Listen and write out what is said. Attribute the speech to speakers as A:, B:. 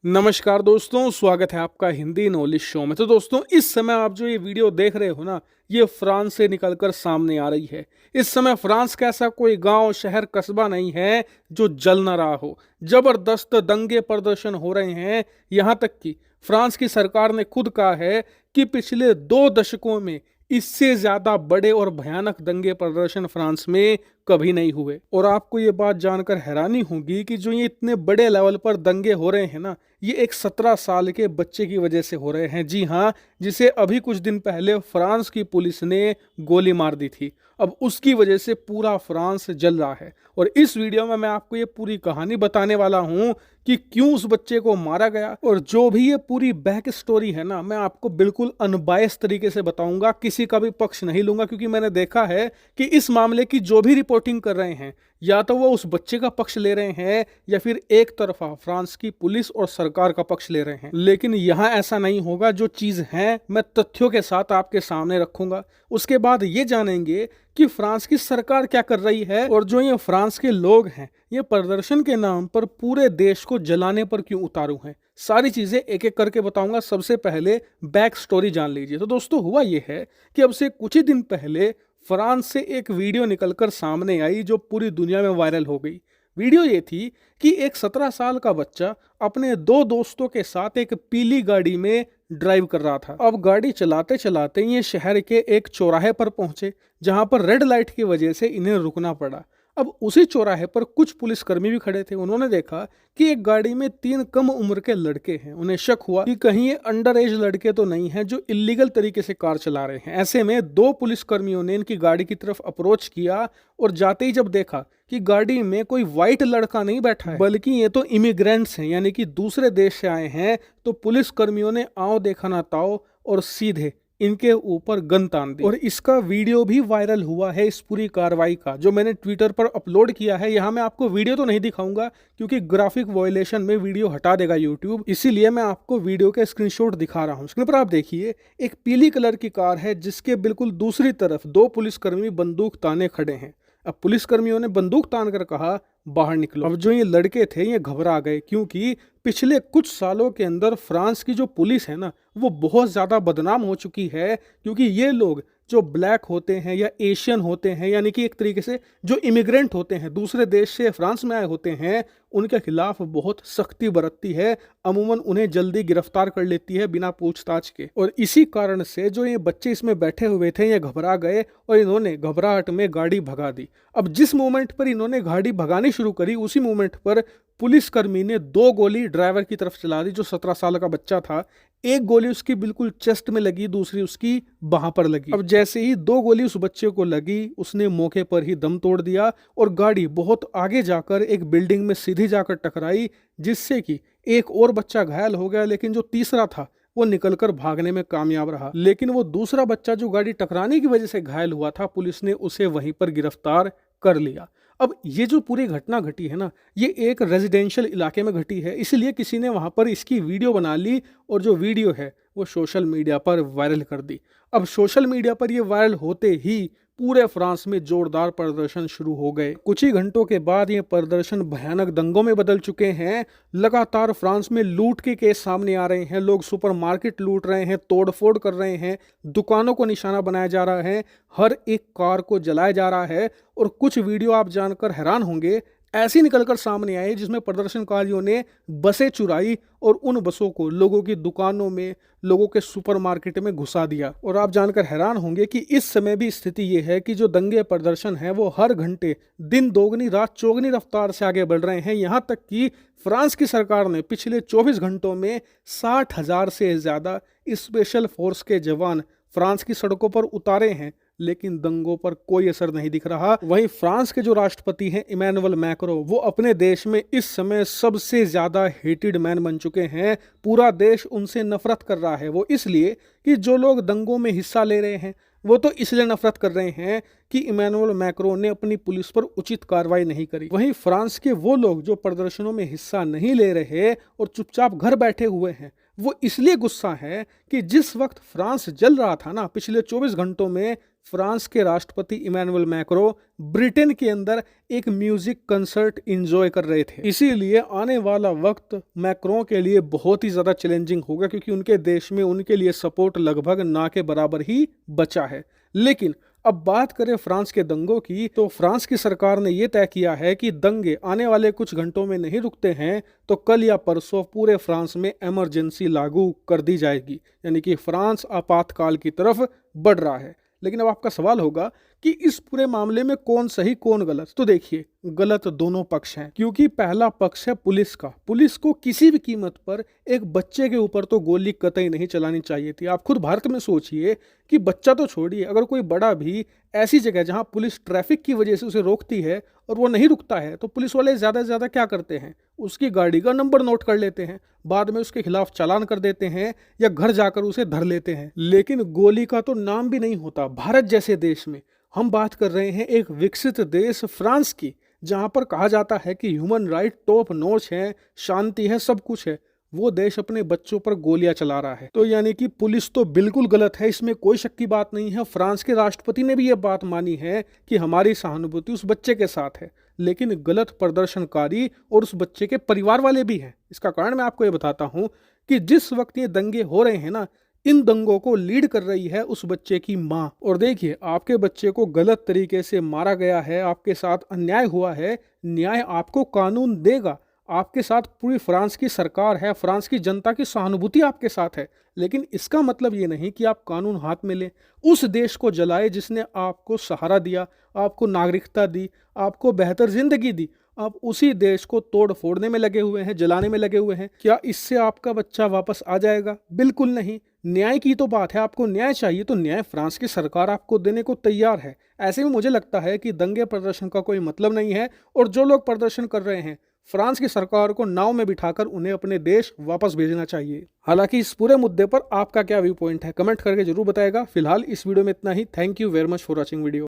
A: नमस्कार दोस्तों, स्वागत है आपका हिंदी नॉलेज शो में। तो दोस्तों, इस समय आप जो ये वीडियो देख रहे हो ना, ये फ्रांस से निकलकर सामने आ रही है। इस समय फ्रांस का ऐसा कोई गांव, शहर, कस्बा नहीं है जो जल ना रहा हो। जबरदस्त दंगे प्रदर्शन हो रहे हैं। यहाँ तक कि फ्रांस की सरकार ने खुद कहा है कि पिछले 2 दशकों में इससे ज्यादा बड़े और भयानक दंगे प्रदर्शन फ्रांस में कभी नहीं हुए। और आपको ये बात जानकर हैरानी होगी कि जो ये इतने बड़े लेवल पर दंगे हो रहे हैं ना, ये एक 17 साल के बच्चे की वजह से हो रहे हैं। जी हाँ, जिसे अभी कुछ दिन पहले फ्रांस की पुलिस ने गोली मार दी थी। अब उसकी वजह से पूरा फ्रांस जल रहा है। और इस वीडियो में मैं आपको ये पूरी कहानी बताने वाला हूं कि क्यों उस बच्चे को मारा गया। और जो भी ये पूरी बैक स्टोरी है ना, मैं आपको बिल्कुल अनबायस तरीके से बताऊंगा, किसी का भी पक्ष नहीं लूंगा। क्योंकि मैंने देखा है कि इस मामले की जो भी रिपोर्टिंग कर रहे हैं, या तो वो उस बच्चे का पक्ष ले रहे हैं या फिर एक तरफा फ्रांस की पुलिस और सरकार का पक्ष ले रहे हैं। लेकिन यहां ऐसा नहीं होगा। जो चीज है मैं तथ्यों के साथ आपके सामने रखूंगा। उसके बाद ये जानेंगे कि फ्रांस की सरकार क्या कर रही है, और जो ये फ्रांस के लोग हैं, ये प्रदर्शन के नाम पर पूरे देश को जलाने पर क्यों उतारू हैं। सारी चीजें एक एक करके बताऊंगा। सबसे पहले बैक स्टोरी जान लीजिए। तो दोस्तों, हुआ ये है कि अब से कुछ ही दिन पहले फ्रांस से एक वीडियो निकलकर सामने आई जो पूरी दुनिया में वायरल हो गई। वीडियो ये थी कि एक 17 साल का बच्चा अपने 2 दोस्तों के साथ एक पीली गाड़ी में ड्राइव कर रहा था। अब गाड़ी चलाते चलाते ये शहर के एक चौराहे पर पहुंचे, जहां पर रेड लाइट की वजह से इन्हें रुकना पड़ा। अब उसी चौराहे पर कुछ पुलिसकर्मी भी खड़े थे। उन्होंने देखा कि एक गाड़ी में 3 कम उम्र के लड़के हैं। उन्हें शक हुआ कि कहीं ये अंडर एज लड़के तो नहीं हैं जो इलीगल तरीके से कार चला रहे हैं। ऐसे में 2 पुलिसकर्मियों ने इनकी गाड़ी की तरफ अप्रोच किया, और जाते ही जब देखा कि गाड़ी में कोई व्हाइट लड़का नहीं बैठा है, बल्कि ये तो इमिग्रेंट्स हैं, यानी कि दूसरे देश से आए हैं, तो पुलिसकर्मियों ने आओ देखा ना ताओ और सीधे इनके ऊपर गन तान दी। और इसका वीडियो भी वायरल हुआ है, इस पूरी कार्रवाई का, जो मैंने ट्विटर पर अपलोड किया है। यहाँ मैं आपको वीडियो तो नहीं दिखाऊंगा क्योंकि ग्राफिक वायलेशन में वीडियो हटा देगा यूट्यूब, इसीलिए मैं आपको वीडियो के स्क्रीनशॉट दिखा रहा हूँ। स्क्रीन पर आप देखिए, एक पीली कलर की कार है जिसके बिल्कुल दूसरी तरफ 2 पुलिसकर्मी बंदूक ताने खड़े हैं। अब पुलिसकर्मियों ने बंदूक तान कर कहा, बाहर निकलो। अब जो ये लड़के थे ये घबरा गए, क्योंकि पिछले कुछ सालों के अंदर फ्रांस की जो पुलिस है ना, वो बहुत ज़्यादा बदनाम हो चुकी है। क्योंकि ये लोग जो ब्लैक होते हैं या एशियन होते हैं, यानी कि एक तरीके से जो इमिग्रेंट होते हैं, दूसरे देश से फ्रांस में आए होते हैं, उनके खिलाफ बहुत सख्ती बरतती है। अमूमन उन्हें जल्दी गिरफ्तार कर लेती है बिना पूछताछ के। और इसी कारण से जो ये बच्चे इसमें बैठे हुए थे, ये घबरा गए और इन्होंने घबराहट में गाड़ी भगा दी। अब जिस मोमेंट पर इन्होंने गाड़ी भगानी शुरू करी, उसी मोमेंट पर पुलिसकर्मी ने 2 गोली ड्राइवर की तरफ चला दी, जो 17 साल का बच्चा था। एक गोली उसकी बिल्कुल चेस्ट में लगी, दूसरी उसकी बाह पर लगी। अब जैसे ही 2 गोली उस बच्चे को लगी, उसने मौके पर ही दम तोड़ दिया और गाड़ी बहुत आगे जाकर एक बिल्डिंग में सीधी जाकर टकराई, जिससे कि एक और बच्चा घायल हो गया। लेकिन जो तीसरा था वो निकलकर भागने में कामयाब रहा। लेकिन वो दूसरा बच्चा जो गाड़ी टकराने की वजह से घायल हुआ था, पुलिस ने उसे वहीं पर गिरफ्तार कर लिया। अब ये जो पूरी घटना घटी है ना, ये एक रेजिडेंशियल इलाके में घटी है, इसलिए किसी ने वहां पर इसकी वीडियो बना ली और जो वीडियो है वो सोशल मीडिया पर वायरल कर दी। अब सोशल मीडिया पर ये वायरल होते ही पूरे फ्रांस में जोरदार प्रदर्शन शुरू हो गए। कुछ ही घंटों के बाद ये प्रदर्शन भयानक दंगों में बदल चुके हैं। लगातार फ्रांस में लूट के केस सामने आ रहे हैं। लोग सुपरमार्केट लूट रहे हैं, तोड़फोड़ कर रहे हैं, दुकानों को निशाना बनाया जा रहा है, हर एक कार को जलाया जा रहा है। और कुछ वीडियो आप जानकर हैरान होंगे, ऐसी निकलकर सामने आए जिसमें प्रदर्शनकारियों ने बसें चुराई और उन बसों को लोगों की दुकानों में, लोगों के सुपरमार्केट में घुसा दिया। और आप जानकर हैरान होंगे कि इस समय भी स्थिति ये है कि जो दंगे प्रदर्शन है वो हर घंटे दिन दोगुनी रात चौगुनी रफ्तार से आगे बढ़ रहे हैं। यहाँ तक कि फ्रांस की सरकार ने पिछले 24 घंटों में 60,000 से ज़्यादा स्पेशल फोर्स के जवान फ्रांस की सड़कों पर उतारे हैं, लेकिन दंगों पर कोई असर नहीं दिख रहा। वहीं फ्रांस के जो राष्ट्रपति हैं इमैनुअल मैक्रो, वो अपने देश में इस समय सबसे ज्यादा हेटेड मैन बन चुके हैं। पूरा देश उनसे नफरत कर रहा है। वो इसलिए कि जो लोग दंगों में हिस्सा ले रहे हैं, वो तो इसलिए नफरत कर रहे हैं कि इमैनुअल मैक्रो ने अपनी पुलिस पर उचित कार्रवाई नहीं करी। वहीं फ्रांस के वो लोग जो प्रदर्शनों में हिस्सा नहीं ले रहे और चुपचाप घर बैठे हुए हैं, वो इसलिए गुस्सा है कि जिस वक्त फ्रांस जल रहा था ना, पिछले 24 घंटों में फ्रांस के राष्ट्रपति इमैनुअल मैक्रों ब्रिटेन के अंदर एक म्यूजिक कंसर्ट एंजॉय कर रहे थे। इसीलिए आने वाला वक्त मैक्रों के लिए बहुत ही ज्यादा चैलेंजिंग होगा, क्योंकि उनके देश में उनके लिए सपोर्ट लगभग ना के बराबर ही बचा है। लेकिन अब बात करें फ्रांस के दंगों की, तो फ्रांस की सरकार ने यह तय किया है कि दंगे आने वाले कुछ घंटों में नहीं रुकते हैं तो कल या परसों पूरे फ्रांस में इमरजेंसी लागू कर दी जाएगी, यानी कि फ्रांस आपातकाल की तरफ बढ़ रहा है। लेकिन अब आपका सवाल होगा कि इस पूरे मामले में कौन सही कौन गलत। तो देखिए, गलत दोनों पक्ष हैं, क्योंकि पहला पक्ष है पुलिस का। पुलिस को किसी भी कीमत पर एक बच्चे के ऊपर तो गोली कतई नहीं चलानी चाहिए थी। आप खुद भारत में सोचिए कि बच्चा तो छोड़िए, अगर कोई बड़ा भी ऐसी जगह जहां पुलिस ट्रैफिक की वजह से उसे रोकती है और वो नहीं रुकता है, तो पुलिस वाले ज्यादा से ज्यादा क्या करते हैं, उसकी गाड़ी का नंबर नोट कर लेते हैं, बाद में उसके खिलाफ चालान कर देते हैं या घर जाकर उसे धर लेते हैं। लेकिन गोली का तो नाम भी नहीं होता भारत जैसे देश में। हम बात कर रहे हैं एक विकसित देश फ्रांस की, जहां पर कहा जाता है कि ह्यूमन राइट टॉप नॉच है, शांति है, सब कुछ है। वो देश अपने बच्चों पर गोलियां चला रहा है। तो यानी कि पुलिस तो बिल्कुल गलत है, इसमें कोई शक की बात नहीं है। फ्रांस के राष्ट्रपति ने भी ये बात मानी है कि हमारी सहानुभूति उस बच्चे के साथ है। लेकिन गलत प्रदर्शनकारी और उस बच्चे के परिवार वाले भी हैं। इसका कारण मैं आपको ये बताता हूं कि जिस वक्त ये दंगे हो रहे हैं ना, इन दंगों को लीड कर रही है उस बच्चे की माँ। और देखिए, आपके बच्चे को गलत तरीके से मारा गया है, आपके साथ अन्याय हुआ है, न्याय आपको कानून देगा। आपके साथ पूरी फ्रांस की सरकार है, फ्रांस की जनता की सहानुभूति आपके साथ है। लेकिन इसका मतलब ये नहीं कि आप कानून हाथ में लें, उस देश को जलाए जिसने आपको सहारा दिया, आपको नागरिकता दी, आपको बेहतर जिंदगी दी। आप उसी देश को तोड़ फोड़ने में लगे हुए हैं, जलाने में लगे हुए हैं। क्या इससे आपका बच्चा वापस आ जाएगा? बिल्कुल नहीं। न्याय की तो बात है, आपको न्याय चाहिए तो न्याय फ्रांस की सरकार आपको देने को तैयार है। ऐसे में मुझे लगता है कि दंगे प्रदर्शन का कोई मतलब नहीं है, और जो लोग प्रदर्शन कर रहे हैं, फ्रांस की सरकार को नाव में बिठाकर उन्हें अपने देश वापस भेजना चाहिए। हालांकि इस पूरे मुद्दे पर आपका क्या व्यू पॉइंट है, कमेंट करके जरूर बताएगा। फिलहाल इस वीडियो में इतना ही। Thank you very much for watching video.